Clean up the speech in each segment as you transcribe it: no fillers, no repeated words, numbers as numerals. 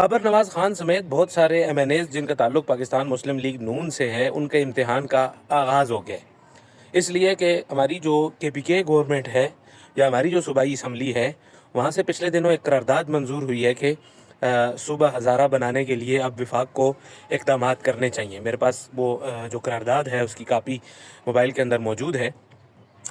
بابر نواز خان سمیت بہت سارے ایم این ایز جن کا تعلق پاکستان مسلم لیگ نون سے ہے، ان کے امتحان کا آغاز ہو گیا ہے۔ اس لیے کہ ہماری جو KPK گورنمنٹ ہے یا ہماری جو صوبائی اسمبلی ہے، وہاں سے پچھلے دنوں ایک قرارداد منظور ہوئی ہے کہ صوبہ ہزارہ بنانے کے لیے اب وفاق کو اقدامات کرنے چاہیے۔ میرے پاس وہ جو قرارداد ہے اس کی کاپی موبائل کے اندر موجود ہے۔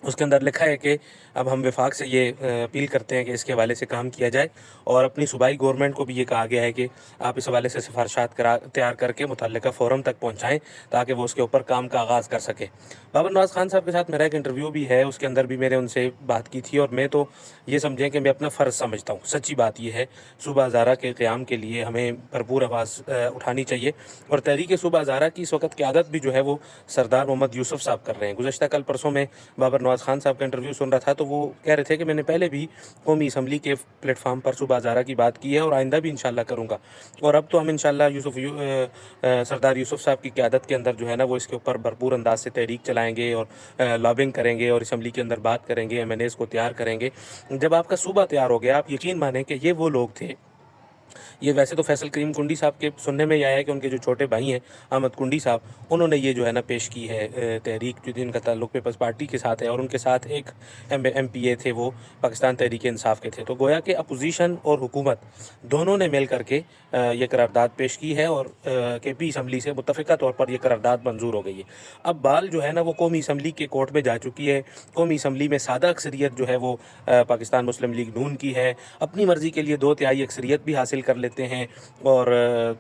اس کے اندر لکھا ہے کہ اب ہم وفاق سے یہ اپیل کرتے ہیں کہ اس کے حوالے سے کام کیا جائے، اور اپنی صوبائی گورنمنٹ کو بھی یہ کہا گیا ہے کہ آپ اس حوالے سے سفارشات تیار کر کے متعلقہ فورم تک پہنچائیں تاکہ وہ اس کے اوپر کام کا آغاز کر سکے۔ بابر نواز خان صاحب کے ساتھ میرا ایک انٹرویو بھی ہے، اس کے اندر بھی میں نے ان سے بات کی تھی، اور میں تو یہ سمجھیں کہ میں اپنا فرض سمجھتا ہوں۔ سچی بات یہ ہے، صوبہ ہزارہ کے قیام کے لیے ہمیں بھرپور آواز اٹھانی چاہیے، اور تحریک صوبہ ہزارہ کی اس وقت قیادت بھی جو ہے وہ سردار محمد یوسف صاحب کر رہے ہیں۔ گزشتہ کل پرسوں میں بابر نواز خان صاحب کا انٹرویو سن رہا تھا تو وہ کہہ رہے تھے کہ میں نے پہلے بھی قومی اسمبلی کے پلیٹ فارم پر صوبہ ہزارہ کی بات کی ہے اور آئندہ بھی انشاءاللہ کروں گا، اور اب تو ہم انشاءاللہ سردار یوسف صاحب کی قیادت کے اندر جو ہے نا وہ اس کے اوپر بھرپور انداز سے تحریک چلائیں گے اور لابنگ کریں گے اور اسمبلی کے اندر بات کریں گے، MNAs کو تیار کریں گے۔ جب آپ کا صوبہ تیار ہو گیا، آپ یقین مانیں کہ یہ وہ لوگ تھے، یہ ویسے تو فیصل کریم کنڈی صاحب کے سننے میں یہ آیا ہے کہ ان کے جو چھوٹے بھائی ہیں احمد کنڈی صاحب، انہوں نے یہ جو ہے نا پیش کی ہے تحریک، جو جن کا تعلق پیپلز پارٹی کے ساتھ ہے، اور ان کے ساتھ ایک MPA تھے، وہ پاکستان تحریک انصاف کے تھے۔ تو گویا کہ اپوزیشن اور حکومت دونوں نے مل کر کے یہ قرارداد پیش کی ہے، اور KP اسمبلی سے متفقہ طور پر یہ قرارداد منظور ہو گئی ہے۔ اب بال جو ہے نا وہ قومی اسمبلی کے کورٹ میں جا چکی ہے۔ قومی اسمبلی میں سادہ اکثریت جو ہے وہ پاکستان مسلم لیگ نون کی ہے، اپنی مرضی کے لیے 2/3 اکثریت بھی حاصل کر لیتے ہیں، اور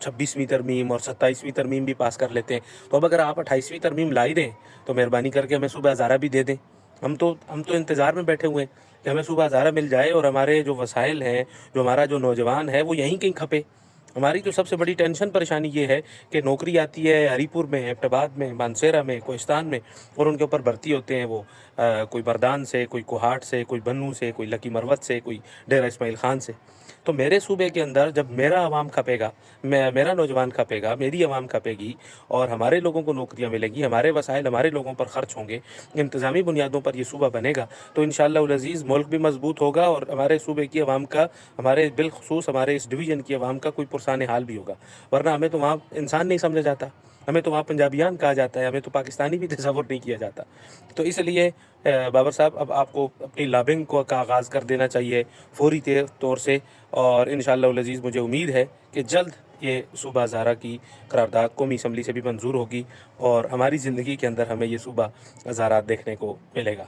26ویں ترمیم اور 27ویں ترمیم بھی پاس کر لیتے ہیں۔ تو اب اگر آپ 28ویں ترمیم لا ہی دیں تو مہربانی کر کے ہمیں صوبہ ہزارہ بھی دے دیں۔ ہم تو انتظار میں بیٹھے ہوئے ہیں کہ ہمیں صوبہ ہزارہ مل جائے، اور ہمارے جو وسائل ہیں، جو ہمارا جو نوجوان ہے وہ یہیں کہیں کھپے۔ ہماری جو سب سے بڑی ٹینشن پریشانی یہ ہے کہ نوکری آتی ہے ہری پور میں، ایبٹ آباد میں، مانسیرہ میں، کوہستان میں، اور ان کے اوپر بھرتی ہوتے ہیں وہ کوئی بردان سے، کوئی کوہاٹ سے، کوئی بنوں سے، کوئی لکی مروت سے، کوئی ڈیرہ اسماعیل خان سے۔ تو میرے صوبے کے اندر جب میرا عوام کھپے گا، میرا نوجوان کھپے گا، میری عوام کھپے گی، اور ہمارے لوگوں کو نوکریاں ملیں گی، ہمارے وسائل ہمارے لوگوں پر خرچ ہوں گے، انتظامی بنیادوں پر یہ صوبہ بنے گا، تو انشاءاللہ العزیز ملک بھی مضبوط ہوگا، اور ہمارے صوبے کی عوام کا، ہمارے بالخصوص ہمارے اس ڈویژن کی عوام کا کوئی پرسان حال بھی ہوگا۔ ورنہ ہمیں تو وہاں انسان نہیں سمجھا جاتا، ہمیں تو وہاں پنجابیان کہا جاتا ہے، ہمیں تو پاکستانی بھی تصور نہیں کیا جاتا۔ تو اس لیے بابر صاحب، اب آپ کو اپنی لابنگ کا آغاز کر دینا چاہیے فوری طور سے، اور انشاءاللہ العزیز مجھے امید ہے کہ جلد یہ صوبہ ہزارہ کی قرارداد قومی اسمبلی سے بھی منظور ہوگی، اور ہماری زندگی کے اندر ہمیں یہ صوبہ ہزارہ دیکھنے کو ملے گا۔